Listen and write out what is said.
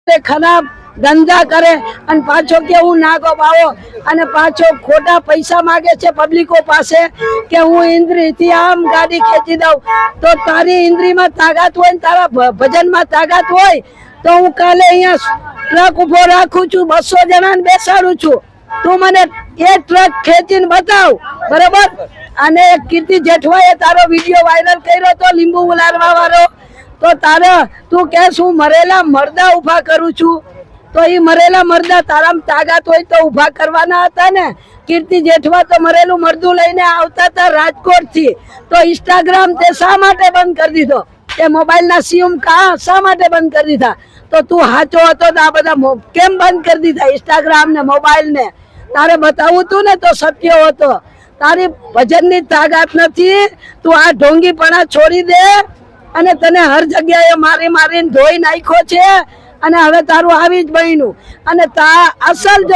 खराब धंधा करे अन पाछो के हूँ नागो बावो अने पाछो खोटा पैसा मांगे छे पब्लिको पासे के हूँ इंद्री थी आम गाड़ी खेची दઉં तो तारी इंद्री में ताकत होय तारा भजन में ताकत होय तो हूँ काले अहींया ट्रक उभो राखू छू 200 जणाने बेसाडू छू तू मने ए ट्रक खेचीने बताव बराबर अने कीर्ति जेठवाए तारो विडियो वायरल कर्यो तो લીંબુ ઉલારવા वाळो तो तारा तू कहेस हूँ मरेला मरदा उभा करू छू तो ये मरेला मरदा तारा में ताकत होय तो उभा करवाना हता ने कीर्ति जेठवा तो मरेलू मरदू लईने आवता था राजकोट थी तो इंस्टाग्राम ते शा माटे बंद कर दीधो ए मोबाइल ना सिम का शा माटे बंद कर दीधा तो तू हाचो हतो तो आ बधा केम बंद कर दीधा इंस्टाग्राम ने मोबाइल ने तारे बतावू तू ने तो सत्य होतो तारी भजन नी ताकत नथी तू आ ढोंगीपणा छोड़ी दे અને તને હર જગ્યાએ મારી મારીને ધોઈ નાખ્યો છે અને હવે તારું આવી જ બન્યું અને અસલ જો